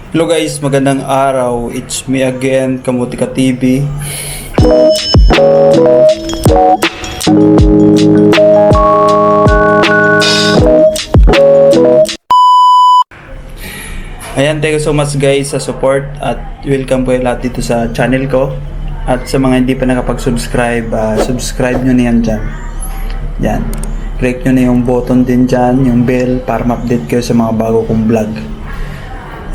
Hello guys, magandang araw. It's me again, Kamutika TV. Ayan, thank you so much guys sa support at welcome po lahat dito sa channel ko. At sa mga hindi pa nakapag-subscribe, subscribe nyo na yan dyan. Yan. Click nyo na yung button din dyan, yung bell, para ma-update kayo sa mga bago kong vlog.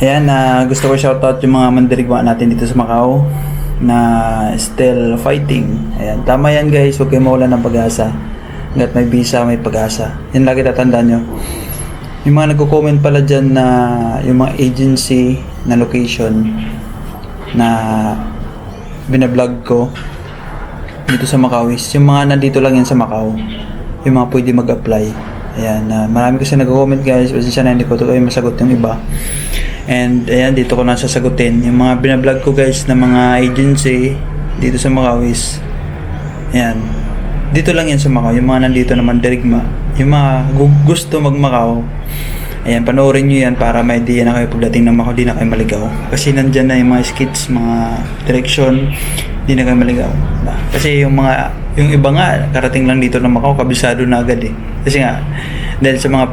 Ayan, gusto ko shoutout yung mga mandirigwa natin dito sa Macau na still fighting. Ayan, tama yan guys, huwag kayo mawala ng pag-asa. Hanggat may visa, may pag-asa. Yan lagi tatandaan nyo. Yung mga nagko-comment pala dyan na yung mga agency na location na binablog ko dito sa Macau is yung mga nandito lang yan sa Macau. Yung mga pwede mag-apply. Ayan, marami kasi nagko-comment guys, pasensya na hindi ko ito kayo masagot yung iba. And ayan, dito ko na sasagutin yung mga binablog ko guys na mga agency dito sa Macau is ayan, dito lang yan sa Macau. Yung mga nandito naman dirigma, yung mga gusto mag-Macau, ayan, panoorin nyo yan para may idea na kayo pagdating ng Macau, di na kayo maligaw. Kasi nandyan na yung mga skits, mga direction, di na kayo maligaw. Kasi yung iba nga, karating lang dito ng Macau, kabisado na agad eh. Kasi nga, dahil sa mga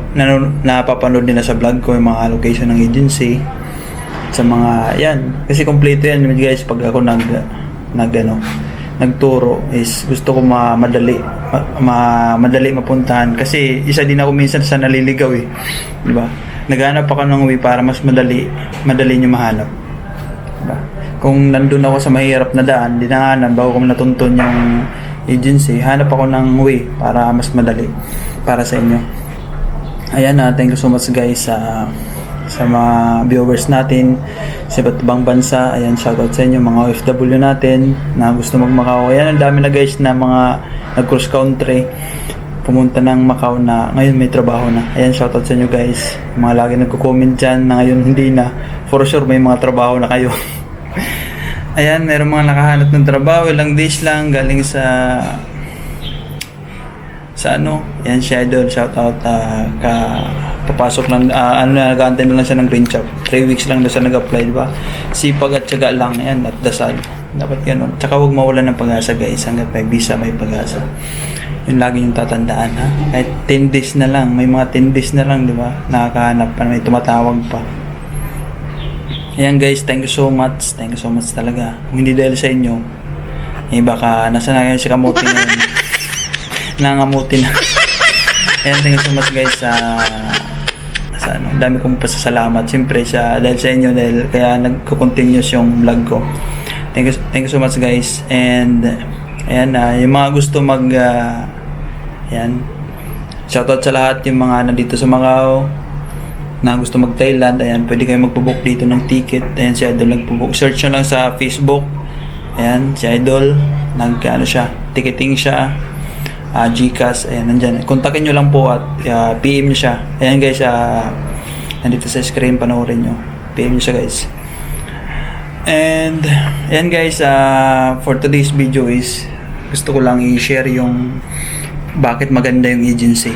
napapanood nila sa vlog ko, yung mga location ng agency, sa mga, yan, kasi kompleto yan guys, pag ako nagturo is gusto ko madali mapuntahan, kasi isa din ako minsan sa naliligaw eh, di ba? Naghanap ako ng way para mas madali nyo mahanap, di ba? Kung nandun ako sa mahirap na daan, dinahanan bago ko natuntun yung agency, hanap ako ng way para mas madali para sa inyo. Ayan, thank you so much guys sa mga viewers natin sa iba't ibang bansa. Ayan, shoutout sa inyo mga OFW natin na gusto mag-Macau. Ayan, ang dami na guys na mga nag-cross country pumunta ng Macau na ngayon may trabaho na. Ayan, shoutout sa inyo guys. Mga lagi nagko-comment dyan na ngayon hindi na. For sure may mga trabaho na kayo. Ayan, meron mga nakahanap ng trabaho, ilang days lang galing sa ayan, Shadow, shoutout, papasok lang, nag-aantay na lang siya ng green job. 3 weeks lang na siya nag-apply, diba? Sipag at syaga lang, ayan, at dasal. Dapat ganun. Tsaka huwag mawalan ng pag-asa guys, hanggat may visa, may pag-asa. Yun lagi yung tatandaan, ha? Kahit 10 days na lang, may mga 10 days na lang, diba? Nakakahanap pa, may tumatawag pa. Ayan guys, thank you so much talaga. Kung hindi dahil sa inyo, baka nasa na kayo si Kamuti ngayon. Nangamuti na. Ayan, thank you so much guys dami kong pasasalamat siyempre dahil sa inyo, dahil kaya nagko-continuous yung vlog ko. Thank you so much guys. And ayan, yung mga gusto ayan, shoutout sa lahat yung mga nandito sa Macau na gusto mag-Thailand. Ayan, pwede kayo magpo-book dito ng ticket. Ayan, si Idol nagpo-book. Search nyo lang sa Facebook. Ayan, si Idol ticketing siya. Gcash, ayan, nandyan. Kontakin nyo lang po at PM nyo siya. Ayan guys, nandito sa screen, panoorin nyo. PM nyo siya guys. And ayan guys, for today's video is gusto ko lang i-share yung bakit maganda yung agency.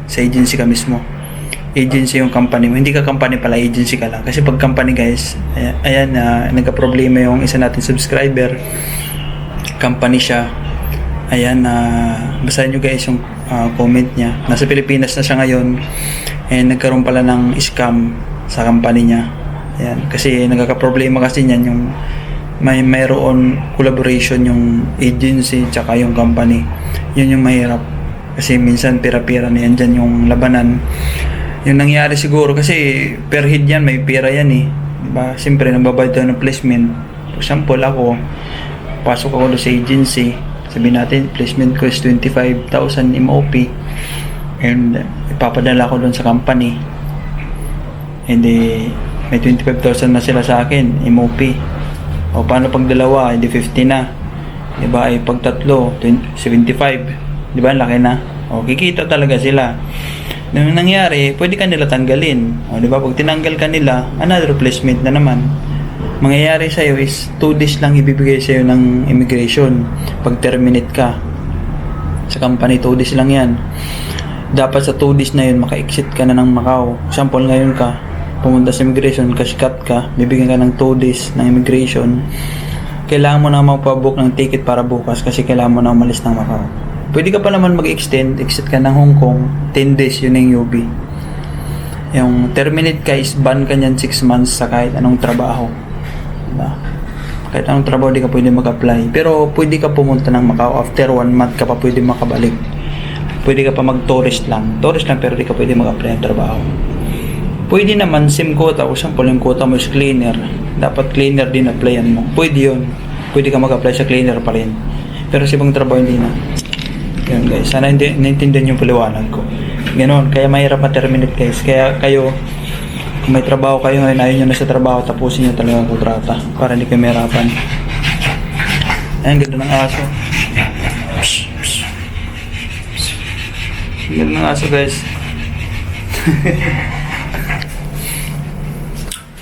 Sa agency ka mismo. Agency yung company mo. Hindi ka company pala, agency ka lang. Kasi pag company guys, ayan, nagka-problema yung isa natin subscriber. Company siya. Ayan, basahin nyo guys yung comment niya. Nasa Pilipinas na siya ngayon and nagkaroon pala ng scam sa company niya. Ayan, kasi nagkaka-problema kasi niyan yung mayroon collaboration yung agency tsaka yung company. Yun yung mahirap. Kasi minsan pira-pira na yan dyan yung labanan. Yung nangyari siguro kasi per head yan, may pira yan eh. Diba? Siyempre nagbabayad daw ng placement. For example, ako pasok ako sa agency, sabihin natin, placement ko is 25,000 MOP and ipapadala ko doon sa company and may 25,000 na sila sa akin MOP. O paano pag dalawa, hindi 50 na, diba? Ay pag tatlo 75, diba? Laki na. O kikita talaga sila. Nung nangyari, pwede ka nila tanggalin, o diba? Pag tinanggal ka nila, another placement na naman. Mangyayari sa'yo is 2 days lang ibibigay sa'yo ng immigration pag terminate ka sa company. 2 days lang yan. Dapat sa 2 days na yun maka-exit ka na ng Macau. Example, ngayon ka pumunta sa immigration kasi cut ka, bibigyan ka ng 2 days ng immigration, kailangan mo na magpabook ng ticket para bukas kasi kailangan mo na umalis ng Macau. Pwede ka pa naman mag-extend, exit ka ng Hong Kong, 10 days yun yung UB. Yung terminate ka is ban ka niyan 6 months sa kahit anong trabaho. Diba? Kahit anong trabaho di ka pwede mag-apply. Pero pwede ka pumunta ng Macau, after 1 month ka pa pwede makabalik. Pwede ka pa mag-tourist lang. Tourist lang pero di ka pwede mag-apply ng trabaho. Pwede naman SIM quota, o sample yung quota mo is cleaner. Dapat cleaner din applyan mo. Pwede yun. Pwede ka mag-apply sa cleaner pa rin. Pero sa ibang trabaho hindi na. Yun guys, sana naintindihan yung paliwanag ko. Ganon, kaya mahirap ma-terminate guys. Kaya kayo, kung may trabaho kayo ngayon, ayaw nyo na sa trabaho, tapusin nyo talaga ang kontrata para hindi kayo mahirapan. Ayan, ganda ng aso. Ganda ng aso guys.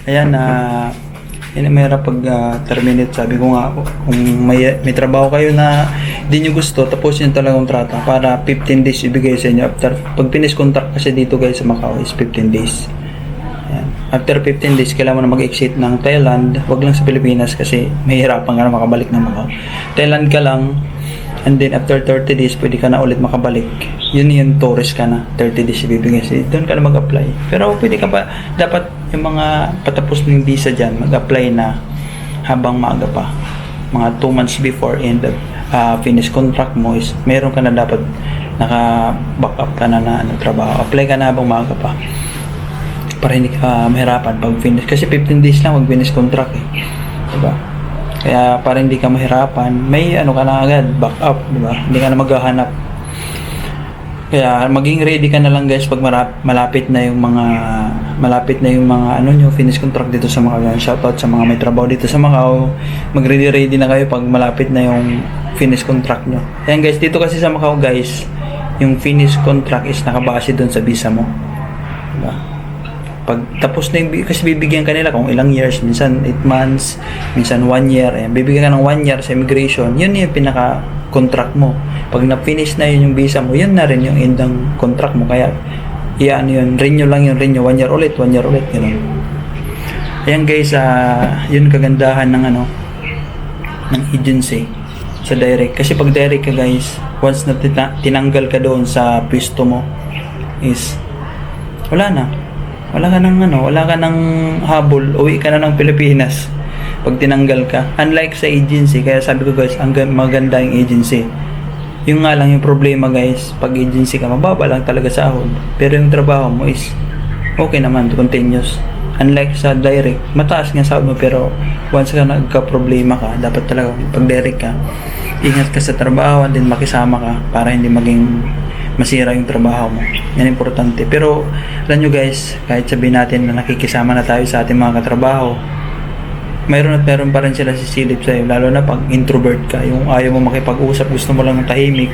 Ayan, yun ang mahirap pag terminate. Sabi ko nga, kung may trabaho kayo na hindi nyo gusto, tapusin nyo talagang kontrata para 15 days ibigay sa inyo. After, pag finish contract kasi dito guys sa Macau is 15 days. Ayan. After 15 days, kailangan mo na mag-exit ng Thailand. Wag lang sa Pilipinas kasi mahirapan ka na makabalik ng Macau. Thailand ka lang, and then after 30 days, pwede ka na ulit makabalik. Yun yung tourist ka na. 30 days ibibigay sa'yo. Doon ka na mag-apply. Pero pwede ka pa, dapat yung mga patapos ng visa dyan, mag-apply na habang maaga pa. Mga 2 months before end of finish contract mo is meron ka na dapat naka-back up ka na trabaho. Apply ka na habang maaga pa. Para hindi ka mahirapan pag finish. Kasi 15 days lang mag-finish contract eh. Diba? Kaya para hindi ka mahirapan, may ka na agad, back up, diba? Hindi ka na maghahanap. Kaya maging ready ka na lang guys pag malapit na yung mga nyo finish contract dito sa Macau. Shoutout sa mga may trabaho dito sa Macau. Mag-ready na kayo pag malapit na yung finish contract nyo. Ayan guys, dito kasi sa Macau guys, yung finish contract is nakabase doon sa visa mo. Diba? Pag tapos na yung, kasi bibigyan ka nila kung ilang years, minsan 8 months, minsan 1 year. Ayan, bibigyan ka ng 1 year sa immigration, yun yung pinaka-contract mo. Pag na-finish na yun yung visa mo, yun na rin yung end ng contract mo. Kaya, renew lang yun, 1 year ulit, 1 year ulit, gano'n. Ayan guys, yun kagandahan ng ng agency sa direct. Kasi pag direct ka guys, once na tinanggal ka doon sa pwesto mo, is, wala na. Wala ka ng habol, uwi ka na ng Pilipinas pag tinanggal ka. Unlike sa agency, kaya sabi ko guys, ang maganda yung agency. Yung nga lang yung problema guys, pag agency ka, mababa lang talaga sahod. Pero yung trabaho mo is okay naman, continuous. Unlike sa direct, mataas nga sahod mo, pero once ka nagka-problema ka, dapat talaga pag direct ka, ingat ka sa trabaho and then makisama ka para hindi maging masira yung trabaho mo. Yan importante. Pero alam nyo guys, kahit sabihin natin na nakikisama na tayo sa ating mga katrabaho, mayroon pa rin sila sisilip sa'yo, lalo na pag introvert ka, yung ayaw mo makipag-usap, gusto mo lang ng tahimik,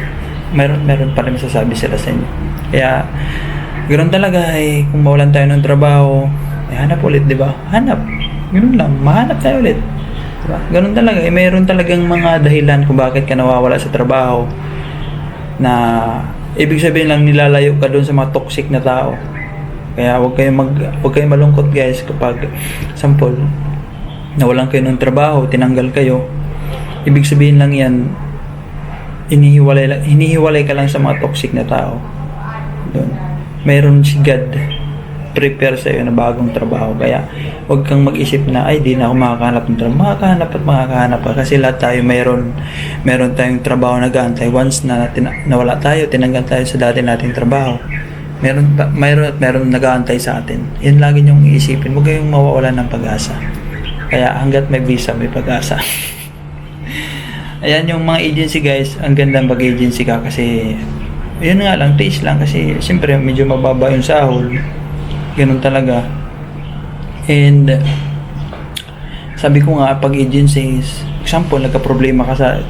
mayroon pa rin masasabi sila sa inyo. Kaya ganoon talaga kung mawalan tayo ng trabaho, hanap ulit, di ba? Hanap. Ganoon lang, mahanap tayo ulit. Diba? Ganoon talaga, mayroon talagang mga dahilan kung bakit ka nawawala sa trabaho, na ibig sabihin lang nilalayo ka doon sa mga toxic na tao. Kaya huwag kayong malungkot guys kapag sample nawalan kayo ng trabaho, tinanggal kayo. Ibig sabihin lang yan, hinihiwalay ka lang sa mga toxic na tao. Doon. Mayroon si God prepare sa iyo na bagong trabaho. Kaya huwag kang mag-isip na ay di na ako makakahanap ng trabaho. Makakahanap ka kasi lahat tayo meron tayong trabaho na gaantay. Once na nawala tayo, tinanggal tayo sa dati nating trabaho, meron nag-aantay sa atin. Yan lagi niyong iisipin. Huwag kayong mawawalan ng pag-asa. Kaya hanggat may visa, may pag-asa. Ayan yung mga agency guys. Ang ganda pag-agency ka kasi yun nga lang, taste lang kasi siyempre medyo mababa yung sahod. Ganun talaga. And sabi ko nga, pag agency is, example, nagka-problema ka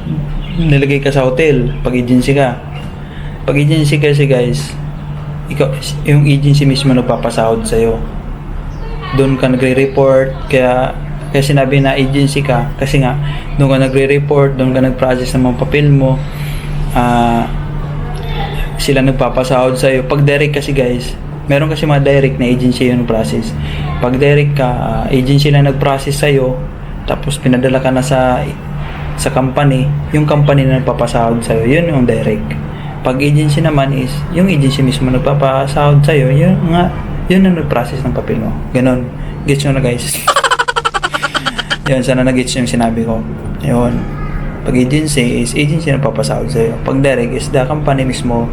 nilagay ka sa hotel, pag agency ka. Pag agency kasi guys, yung agency mismo nagpapasahod sa'yo. Doon ka nagre-report, kaya sinabi na agency ka kasi nga doon ka nagre-report, doon ka nag-process ng mga papel mo, sila nagpapasahod sa iyo. Pag direct kasi guys, Meron kasi mga direct na agency yung process. Pag direct ka, agency lang nag-process sa'yo, tapos pinadala ka na sa company, yung company na nagpapasahod sa'yo, yun yung direct. Pag agency naman is, yung agency mismo nagpapasahod sa'yo, yun ang nag-process ng papel mo. Ganon. Gets nyo na guys. Yun, sana na-gets yung sinabi ko. Yun. Pag agency is, agency nagpapasahod sa'yo. Pag direct is, the company mismo,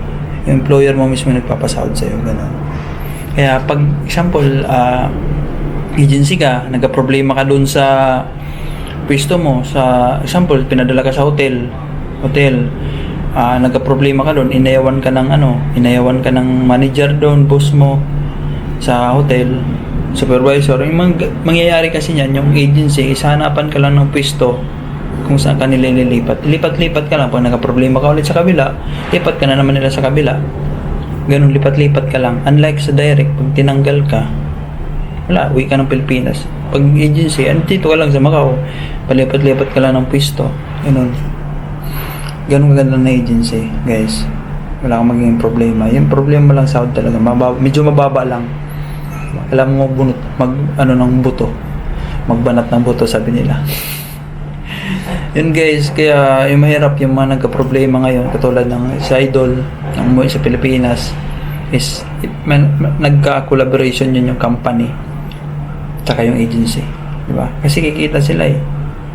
yung employer mo mismo nagpapasahod sa'yo. Ganon. Kaya pag example, agency ka, nagka-problema ka dun sa pwesto mo, sa example, pinadala ka sa hotel, nagka-problema ka dun, inayawan ka ng manager doon, boss mo sa hotel, supervisor. Yung mangyayari kasi niyan, yung agency, hanapan ka lang ng pwesto kung saan ka nila lilipat. Lipat-lipat ka lang. Pag nagka-problema ka ulit sa kabila, lipat ka na naman nila sa kabila. Ganun, lipat-lipat ka lang. Unlike sa direct, pag tinanggal ka, wala, uwi ka ng Pilipinas. Pag agency, dito ka lang sa Macau, palipat-lipat ka lang ng pwesto. Ganun. Ganun kaganda na agency, guys. Wala kang magiging problema. Yung problema lang sa talaga, medyo mababa lang. Alam mo, ng buto. Magbanat ng buto, sabi nila. Yun guys, kaya yung mahirap yung mga nagka-problema ngayon, katulad ng sa Idol, ng umuwi sa Pilipinas, is nagka-collaboration yun yung company tsaka yung agency, di ba? Kasi kikita sila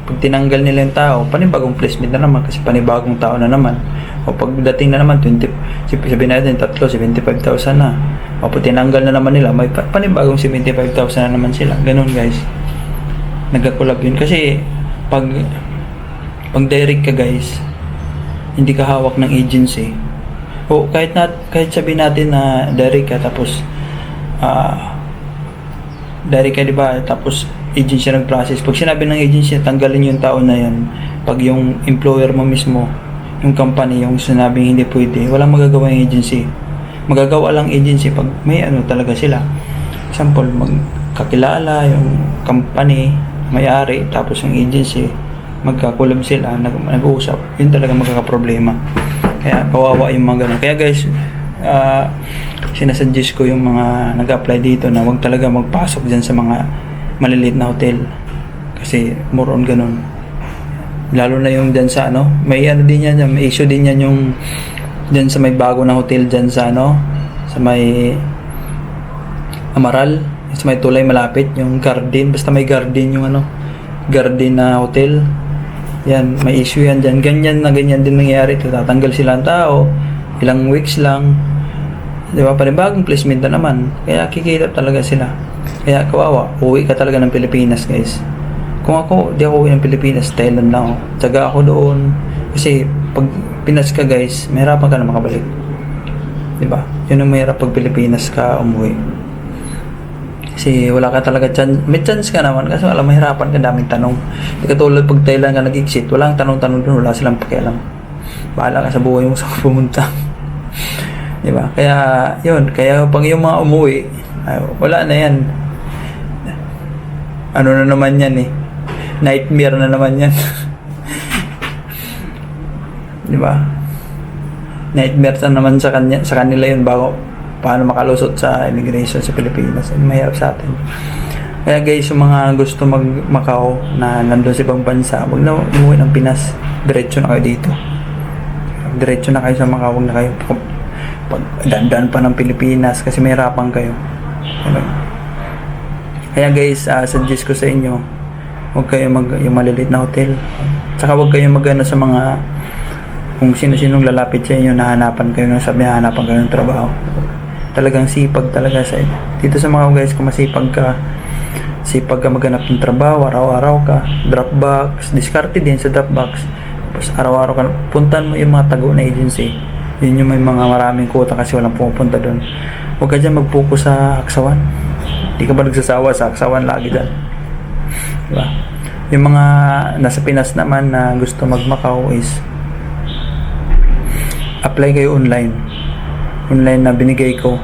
pag tinanggal nila yung tao, panibagong placement na naman kasi panibagong tao na naman. O pagdating na naman sabihin natin 75,000 na, o pag tinanggal na naman nila, may panibagong 75,000 na naman sila. Ganun guys, nagka-collab yun kasi pag direct ka guys, hindi ka hawak ng agency, o kahit sabihin natin na direct ka, tapos direct ka, diba, tapos agency nag-process. Pag sinabi ng agency tanggalin yung tao na yan, pag yung employer mo mismo, yung company, yung sinabing hindi pwede, walang magagawa yung agency. Magagawa lang agency pag may talaga sila. Example, magkakilala yung company may-ari, tapos yung agency magkakulab sila, nag-uusap, yun talaga magkakaproblema. Kaya kawawa yung mga ganun. Kaya guys, sinasuggest ko yung mga nag-apply dito na wag talaga magpasok dyan sa mga maliliit na hotel, kasi more on ganun. Lalo na yung dyan sa may din yan, may issue din yan yung dyan sa may bago na hotel dyan sa sa may Amaral, sa may Tulay malapit, yung garden, basta may garden yung garden na hotel. Yan, may issue yan dyan. Ganyan din nangyayari. Tatanggal sila ng tao, ilang weeks lang, di ba? Panibagong placement na naman. Kaya kikita talaga sila. Kaya kawawa, uwi ka talaga ng Pilipinas guys. Kung ako, di ako uwi ng Pilipinas, Thailand lang ako. Tsaga ako doon. Kasi pag Pinas ka guys, mahirapan ka na makabalik, di ba? Yun ang mahirap pag Pilipinas ka umuwi. Kasi wala ka talaga chance. May chance ka naman kasi wala, mahirapan ka, daming tanong. Di katulad pag Thailand ka nag-exit, walang tanong-tanong doon, wala silang pakialam. Bahala ka sa buhay mo saan pumunta. Di ba? Kaya yun, kaya pag yung mga umuwi, wala na yan. Na naman yan nightmare na naman yan. Di ba? Nightmare na naman sa kanila yun bago paano makalusot sa immigration sa Pilipinas. Mahirap sa atin. Kaya guys, yung mga gusto mag-Macau na nandun sa ibang bansa, huwag na umuwi ng Pinas. Diretso na kayo dito. Diretso na kayo sa Macau. Huwag na kayo dandan pa ng Pilipinas kasi mahirapan kayo. Kaya guys, suggest ko sa inyo, huwag kayo yung maliliit na hotel. Tsaka huwag kayo sa mga kung sino-sinong lalapit sa inyo, nahanapan kayo ng trabaho. Talagang sipag talaga sa dito sa mga guys, kung masipag ka, maghanap ng trabaho, araw-araw ka, Dropbox, diskarte din sa Dropbox, tapos araw-araw ka, puntan mo yung mga tago na agency, yun yung may mga maraming quota kasi walang pumupunta doon. Huwag ka dyan mag-focus sa aksawan, di ka ba nagsasawa sa aksawan lagi dyan, diba? Yung mga nasa Pinas naman na gusto mag-Macau is apply kayo online na binigay ko.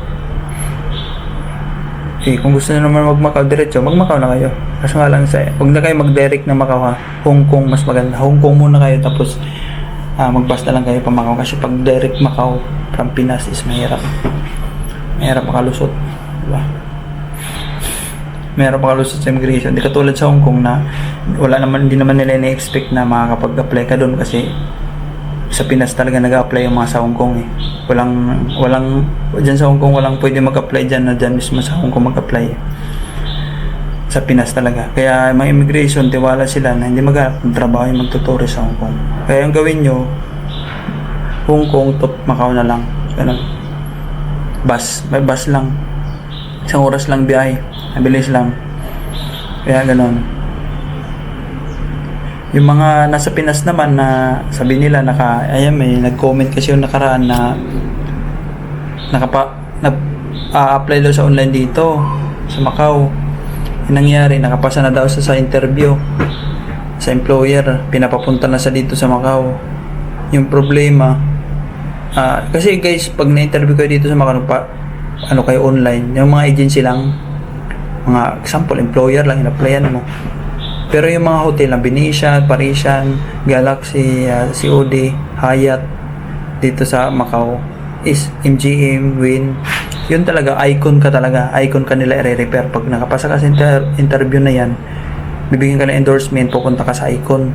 Kung gusto nyo naman mag-Macau diretso, mag-Macau na kayo. Kaso nga lang huwag na kayo mag-direct na Macau ha. Hong Kong mas maganda. Hong Kong muna kayo, tapos mag-bus na lang kayo pa Macau. Kasi pag direct Macau from Pinas is mahirap. Mahirap makalusot, diba? Mahirap makalusot sa immigration. Di katulad sa Hong Kong na hindi naman nila na-expect na makakapag-apply ka doon kasi sa Pinas talaga nag-apply yung mga sa Hong Kong eh. Walang dyan sa Hong Kong walang pwede mag-apply dyan na dyan mismo sa Hong Kong mag-apply. Sa Pinas talaga. Kaya mga immigration, tiwala sila na hindi maghanap ng trabaho yung magtutourist sa Hong Kong. Kaya yung gawin nyo, Hong Kong to Macau na lang. Ganun. May bus lang. 1 oras lang biyahe. Mabilis lang. Kaya ganun. Yung mga nasa Pinas naman na sabi nila may nag-comment kasi yung nakaraan na apply daw sa online dito sa Macau. Yung nangyari, nakapasa na daw sa interview sa employer, pinapapunta na sa dito sa Macau. Yung problema, kasi guys, pag na-interview kayo dito sa Macau, kayo online, yung mga agency lang, mga example, employer lang, in-applyan mo. Pero yung mga hotel na Venetian, Parisian, Galaxy, COD, Hyatt dito sa Macau is MGM, Wynn. Yun talaga, icon ka nila i-repair. Pag nakapasa ka sa interview na yan, bibigyan ka ng endorsement, pupunta ka sa Icon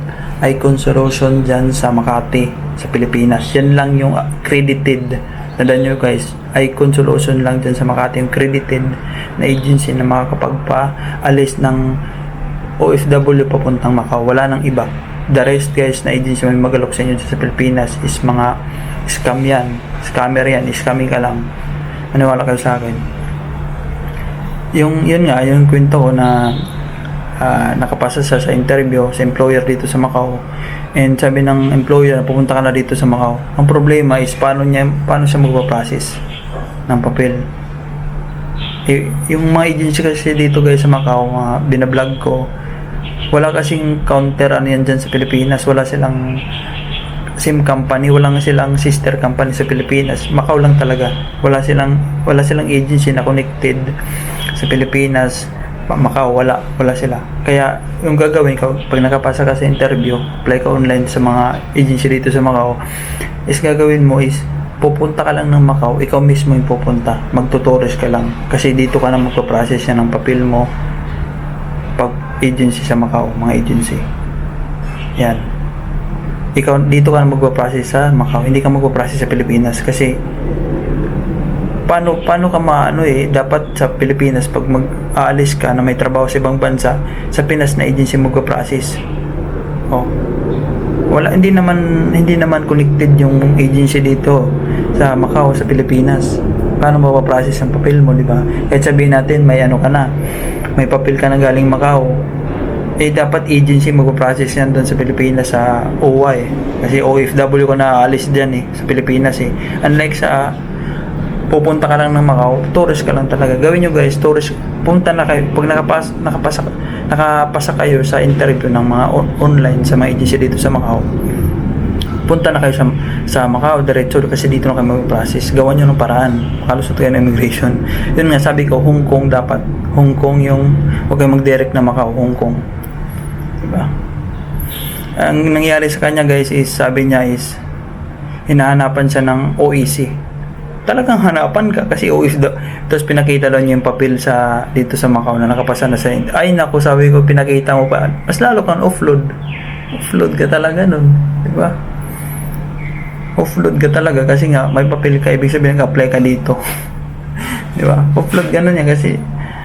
Solution dyan sa Makati, sa Pilipinas. Yan lang yung credited. Tandaan nyo guys, Icon Solution lang dyan sa Makati yung credited na agency na makakapagpa-alis ng OFW papuntang Macau. Wala nang iba. The rest guys na agency may magalok sa inyo sa Pilipinas is mga scam yan. Scammer yan. Scamming ka lang. Maniwala kayo sa akin. Yun kwento ko na nakapasa sa interview sa employer dito sa Macau. And sabi ng employer na pupunta ka na dito sa Macau. Ang problema is paano siya magpa-process ng papel. Yung mga agency kasi dito guys sa Macau, binablog ko, wala kasing counter yan dyan sa Pilipinas. Wala silang SIM company, wala silang sister company sa Pilipinas. Macau lang talaga. Wala silang agency na connected sa Pilipinas. Macau, wala sila. Kaya yung gagawin ko, pag nakapasa ka sa interview, apply ka online sa mga agency dito sa Macau, is gagawin mo is pupunta ka lang ng Macau, ikaw mismo yung pupunta, magtutourist ka lang kasi dito ka na magpa-process yan ng papel mo pag agency sa Macau, mga agency yan, ikaw dito ka na magpa-process sa Macau, hindi ka magpa-process sa Pilipinas kasi paano ka dapat sa Pilipinas pag mag-aalis ka na may trabaho sa ibang bansa, sa Pinas na agency magpa-process. Hindi naman connected yung agency dito sa Macau, sa Pilipinas. Paano mapaprocess ang papel mo, di ba? Kahit sabihin natin may may papel ka na galing Macau, dapat agency magpaprocess yan doon sa Pilipinas sa OWA kasi OFW ka na aalis dyan sa Pilipinas unlike sa pupunta ka lang ng Macau, tourist ka lang talaga. Gawin nyo guys, tourist, punta na kayo. Pag nakapasa kayo sa interview ng mga online sa mga agency dito sa Macau, punta na kayo sa Macau, diretso kasi dito na kayo mag-process. Gawan nyo ng paraan, makalusot kayo ng immigration. Yun nga, sabi ko, Hong Kong dapat. Hong Kong yung, huwag kayo mag-direct na Macau, Hong Kong. Diba? Ang nangyari sa kanya guys is, sabi niya is, hinahanapan siya ng OEC. Talagang hanapan ka kasi tapos pinakita daw niya yung papel dito sa Macau na nakapasa na sa ay naku, sabi ko, pinakita mo pa, mas lalo kang offload ka talaga nun, di ba? Offload ka talaga kasi nga may papel ka, ibig sabihin ka-apply ka dito. Di ba? Offload ka na niya kasi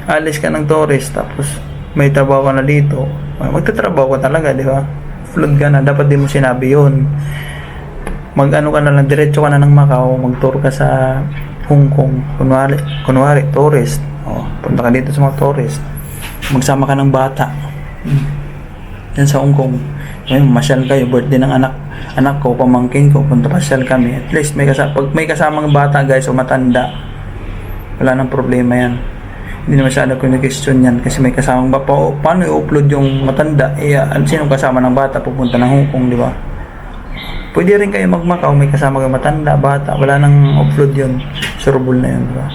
alis ka ng tourist tapos may trabaho ka na dito, magtatrabaho ka talaga, di ba? Offload ka na, dapat di mo sinabi yun. Mag-ano ka na lang, diretso ka na ng Macau, mag-tour ka sa Hong Kong, kunwari tourist, punta ka dito sa mga tourist, magsama ka ng bata yan sa Hong Kong, masyal kayo, birthday ng anak ko, pamangkin ko, punta pasyal kami, at least pag may kasamang bata guys o matanda, wala nang problema yan, hindi na masyado ko na-question yan kasi may kasamang bata. Paano i-upload yung matanda? Sinong kasama ng bata pupunta ng Hong Kong, di ba? Pwede rin kayo mag-Macau, may kasama kayo matanda, bata, wala nang upload yun. Sureball na yun, diba?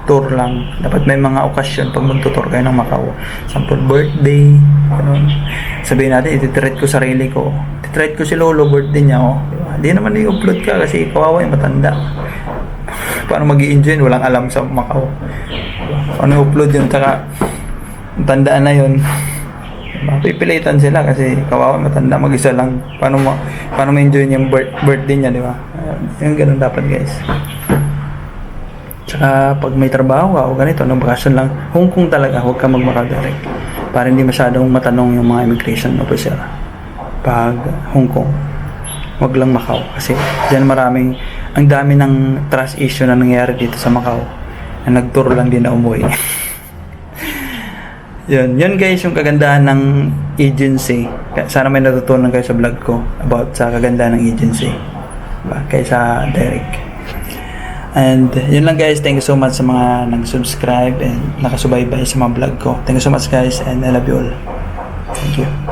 Tour lang. Dapat may mga okasyon pag magtutour kayo ng Macau. Sample birthday, ganun. Sabihin natin, iti-treat ko sarili ko. Iti-treat ko si Lolo, birthday niya, diba? Di naman i-upload ka kasi kawawa yung matanda. paano mag-i-enjoy, walang alam sa Macau. Paano upload yun, tsaka tandaan na yun. Pipilitan sila kasi kawawa matanda mag-isa lang. Paano ma-enjoy yung birthday niya, di ba? Yung ganun dapat, guys. Tsaka pag may trabaho ka o ganito, nang bakasyon lang, Hong Kong talaga, huwag ka mag-Macau direct. Para hindi masyadong matanong yung mga immigration officer. Pag Hong Kong, huwag lang Macau. Kasi dyan ang dami ng trust issue na nangyayari dito sa Macau. Na nag-tour lang din na umuwi. Yun guys, yung kagandahan ng agency. Sana may natutunan kayo sa vlog ko about sa kagandahan ng agency. Diba? Kaysa direct. And yun lang guys, thank you so much sa mga nag-subscribe and nakasubaybay sa mga vlog ko. Thank you so much guys and I love you all. Thank you.